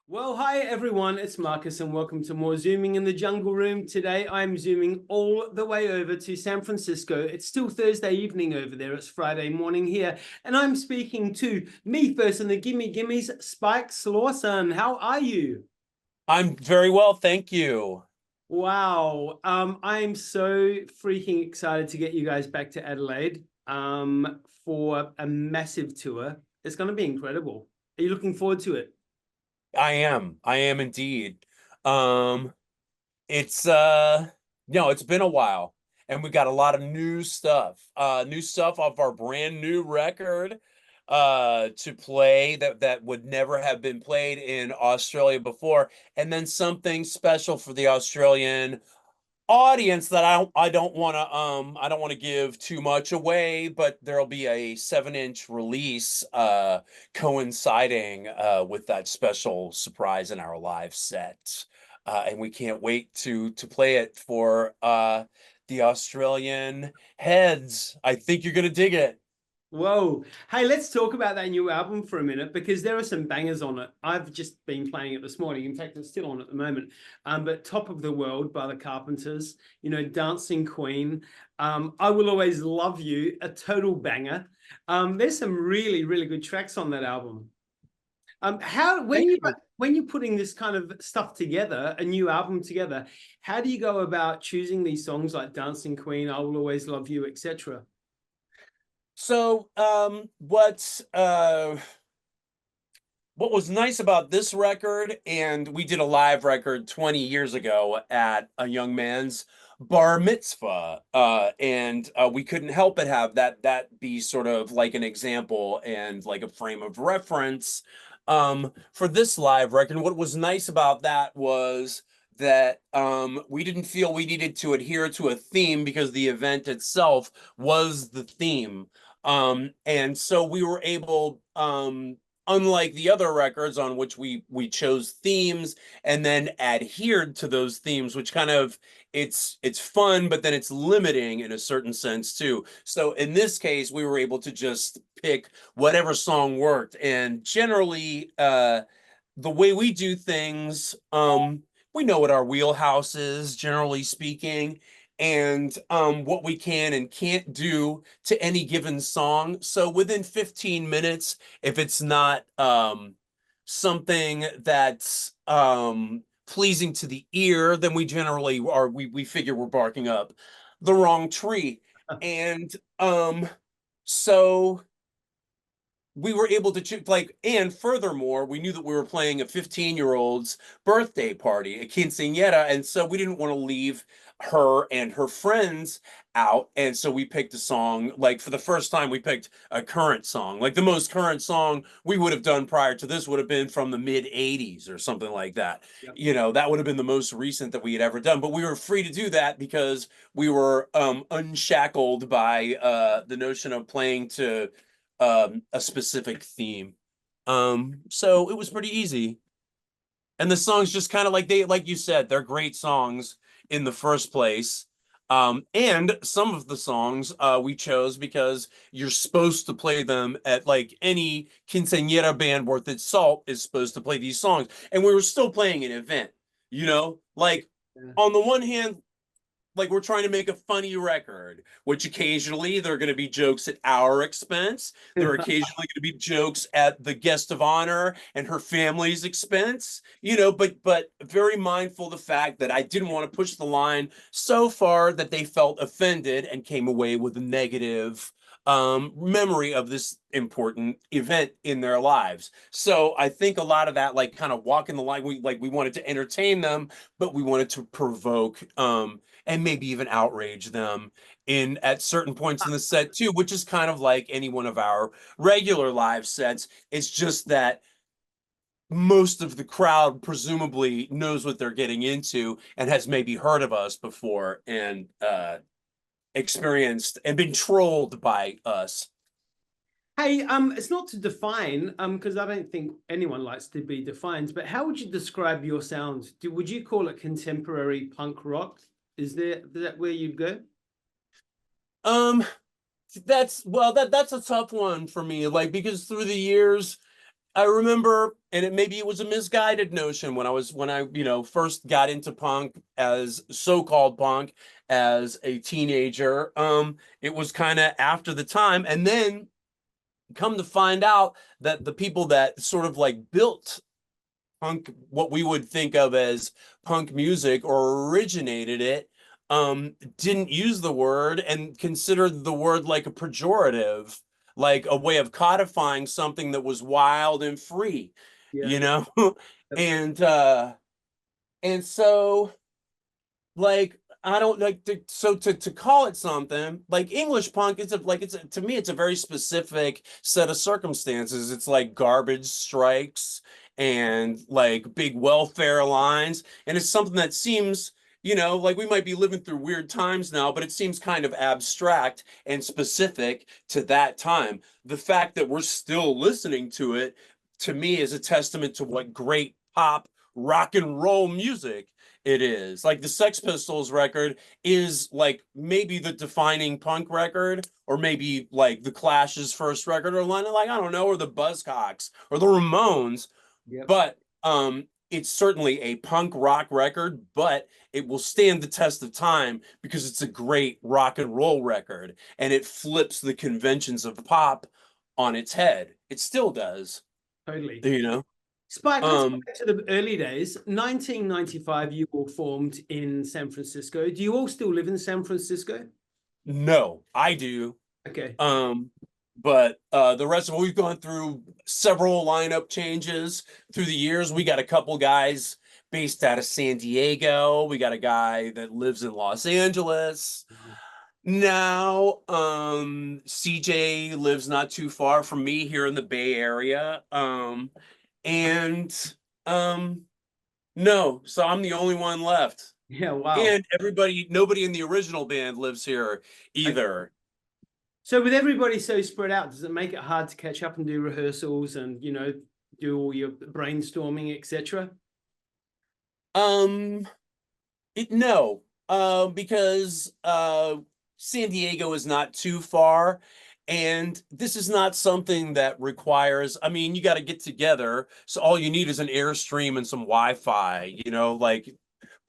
Well, hi everyone, it's Marcus and welcome to more Zooming in the Jungle Room. Today I'm zooming all the way over to San Francisco. It's still Thursday evening over there, it's Friday morning here, and I'm speaking to me first in the Gimmes, Spike Slawson. How are you? I'm very well, thank you. Wow, I'm so freaking excited to get you guys back to Adelaide for a massive tour. It's going to be incredible. Are you looking forward to it? I am indeed. Um, it's no, it's been a while, and we got a lot of new stuff. New stuff off our brand new record to play that would never have been played in Australia before, and then something special for the Australian audience that I don't want to give too much away, but there'll be a 7-inch release coinciding with that special surprise in our live set. And we can't wait to play it for the Australian heads. I think you're gonna dig it. Whoa. Hey, let's talk about that new album for a minute because there are some bangers on it. I've just been playing it this morning. In fact, it's still on at the moment. But Top of the World by the Carpenters, Dancing Queen, I Will Always Love You, a total banger. There's some really, really good tracks on that album. How Thank you. when you're putting this kind of stuff together, a new album together, how do you go about choosing these songs like Dancing Queen, I Will Always Love You, etc.? So, what was nice about this record, and we did a live record 20 years ago at a young man's bar mitzvah, and we couldn't help but have that be sort of like an example and like a frame of reference for this live record. What was nice about that was that we didn't feel we needed to adhere to a theme because the event itself was the theme. And so we were able, unlike the other records on which we chose themes and then adhered to those themes, which kind of it's fun, but then it's limiting in a certain sense too. So in this case, we were able to just pick whatever song worked, and generally, the way we do things, we know what our wheelhouse is, generally speaking, and what we can and can't do to any given song. So within 15 minutes, if it's not something that's pleasing to the ear, then we generally are we figure we're barking up the wrong tree. And so we were able to choose, like, and furthermore, we knew that we were playing a 15-year-old's birthday party, a quinceañera, and so we didn't want to leave her and her friends out. And so we picked a song, like for the first time, we picked a current song. Like the most current song we would have done prior to this would have been from the mid 80s or something like that. Yep. That would have been the most recent that we had ever done. But we were free to do that because we were unshackled by the notion of playing to a specific theme. So it was pretty easy. And the songs just kind of like you said, they're great songs in the first place. And some of the songs we chose because you're supposed to play them at like any quinceañera band worth its salt is supposed to play these songs. And we were still playing an event, like Yeah. on the one hand, like we're trying to make a funny record, which occasionally there are going to be jokes at our expense. There are occasionally going to be jokes at the guest of honor and her family's expense, but very mindful of the fact that I didn't want to push the line so far that they felt offended and came away with a negative memory of this important event in their lives. So I think a lot of that, like kind of walking the line, we wanted to entertain them, but we wanted to provoke and maybe even outrage them in at certain points in the set too, which is kind of like any one of our regular live sets. It's just that most of the crowd presumably knows what they're getting into and has maybe heard of us before and experienced and been trolled by us. Hey, it's not to define, because I don't think anyone likes to be defined, but how would you describe your sound? Would you call it contemporary punk rock? Is that where you'd go? Um, that's a tough one for me, like because through the years, I remember, and maybe it was a misguided notion when I first got into punk, as so-called punk, as a teenager. It was kind of after the time, and then come to find out that the people that sort of like built punk, what we would think of as punk music or originated it, didn't use the word and considered the word like a pejorative, like a way of codifying something that was wild and free, Yeah, you know? absolutely. And so, like, I don't like to, so to call it something like English punk, to me it's a very specific set of circumstances. It's like garbage strikes and like big welfare lines, and it's something that seems, like we might be living through weird times now, but it seems kind of abstract and specific to that time. The fact that we're still listening to it, to me, is a testament to what great pop rock and roll music it is. Like the Sex Pistols record is like maybe the defining punk record, or maybe like the Clash's first record, or like I don't know, or the Buzzcocks or the Ramones. Yep. But it's certainly a punk rock record, but it will stand the test of time because it's a great rock and roll record, and it flips the conventions of pop on its head. It still does, Totally. you know. Spike, let's go Um, back to the early days. 1995, you all formed in San Francisco. Do you all still live in San Francisco? no, I do. Okay. Um, but the rest of it, we've gone through several lineup changes through the years. We got a couple guys based out of San Diego. We got a guy that lives in Los Angeles. Now, CJ lives not too far from me here in the Bay Area. And um, no, so I'm the only one left. Yeah, wow. And nobody in the original band lives here Okay. either. So with everybody so spread out, does it make it hard to catch up and do rehearsals and, do all your brainstorming, etc.? Um, no, because San Diego is not too far, and this is not something that requires. I mean, you got to get together, so all you need is an Airstream and some Wi-Fi, like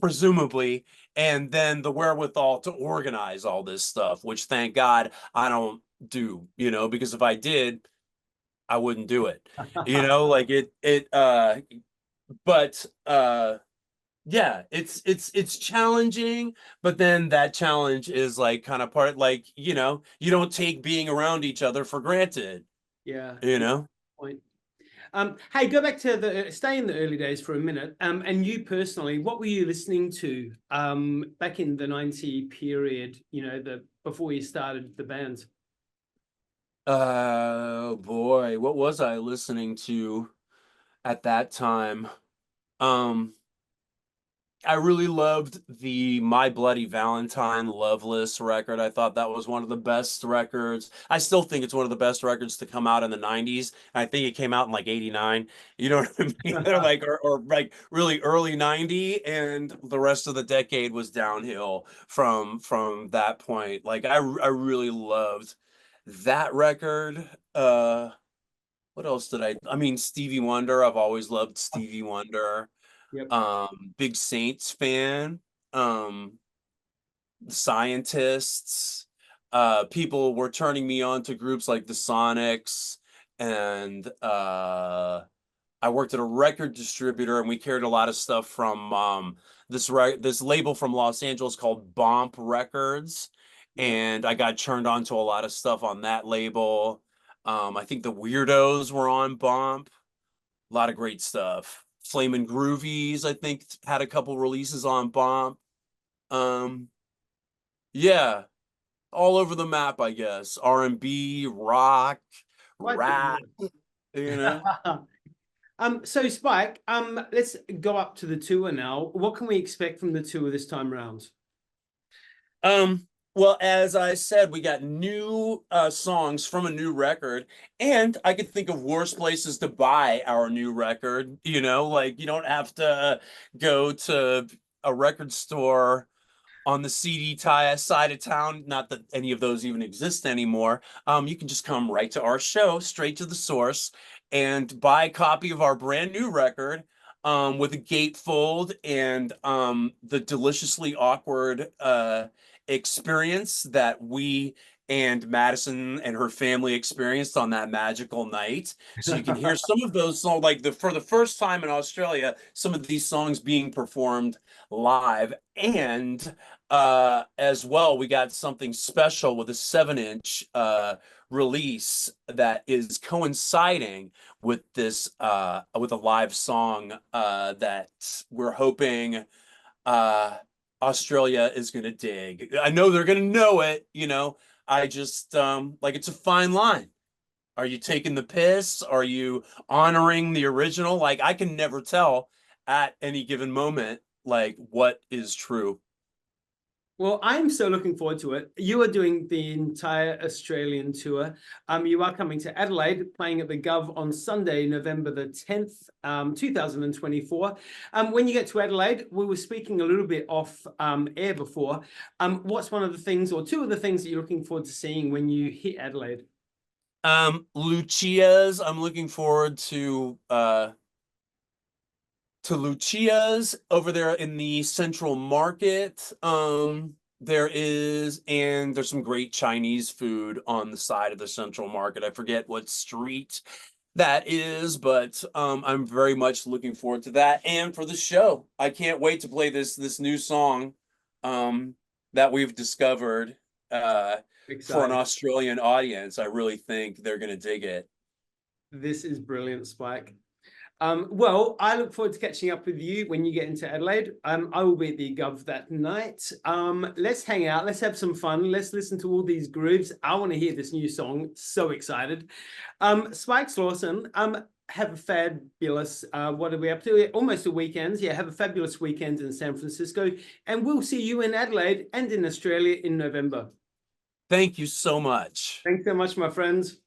presumably, and then the wherewithal to organize all this stuff, which thank God I don't do, because if I did, I wouldn't do it, like but yeah, it's challenging, but then that challenge is like kind of part, like, you don't take being around each other for granted, Yeah, you know? point. Hey, go back to stay in the early days for a minute. And you personally, what were you listening to back in the 90 period, the before you started the band? Boy, what was I listening to at that time? Um, I really loved the My Bloody Valentine Loveless record. I thought that was one of the best records. I still think it's one of the best records to come out in the 90s. I think it came out in like 89. You know what I mean? They're like, or like really early 90, and the rest of the decade was downhill from that point. Like I really loved that record. What else did I mean, Stevie Wonder. I've always loved Stevie Wonder. Yep. Big Saints fan. Um, the Scientists. People were turning me on to groups like the Sonics, and I worked at a record distributor, and we carried a lot of stuff from this label from Los Angeles called Bomp Records, Yep. and I got turned on to a lot of stuff on that label. I think the Weirdos were on Bomp. A lot of great stuff. Flamin' Groovies, I think, had a couple releases on Bomb. Um, yeah, all over the map, I guess. R&B, rock, Quite the rap, you know. So Spike, let's go up to the tour now. What can we expect from the tour this time around? Um, well, as I said, we got new songs from a new record, and I could think of worse places to buy our new record. Like you don't have to go to a record store on the CD side of town. Not that any of those even exist anymore. You can just come right to our show, straight to the source, and buy a copy of our brand new record with a gatefold and the deliciously awkward experience that we and Madison and her family experienced on that magical night. So you can hear some of those songs, like for the first time in Australia, some of these songs being performed live. And as well, we got something special with a 7-inch release that is coinciding with this with a live song that we're hoping Australia is going to dig. I know they're going to know it, you know. I just like, it's a fine line. Are you taking the piss? Are you honoring the original? Like, I can never tell at any given moment like what is true. Well, I'm so looking forward to it. You are doing the entire Australian tour. You are coming to Adelaide, playing at the Gov on Sunday, November the 10th, 2024. When you get to Adelaide, we were speaking a little bit off air before. What's one of the things, or two of the things that you're looking forward to seeing when you hit Adelaide? Lucia's. I'm looking forward to Lucia's over there in the Central Market. There's some great Chinese food on the side of the Central Market. I forget what street that is, but I'm very much looking forward to that. And for the show, I can't wait to play this new song that we've discovered for an Australian audience. I really think they're gonna dig it. This is brilliant, Spike. Well, I look forward to catching up with you when you get into Adelaide. I will be at the Gov that night. Let's hang out. Let's have some fun. Let's listen to all these grooves. I want to hear this new song. So excited. Spike Slawson, have a fabulous, what are we up to? Almost a weekend. Yeah, have a fabulous weekend in San Francisco. And we'll see you in Adelaide and in Australia in November. Thank you so much. Thanks so much, my friends.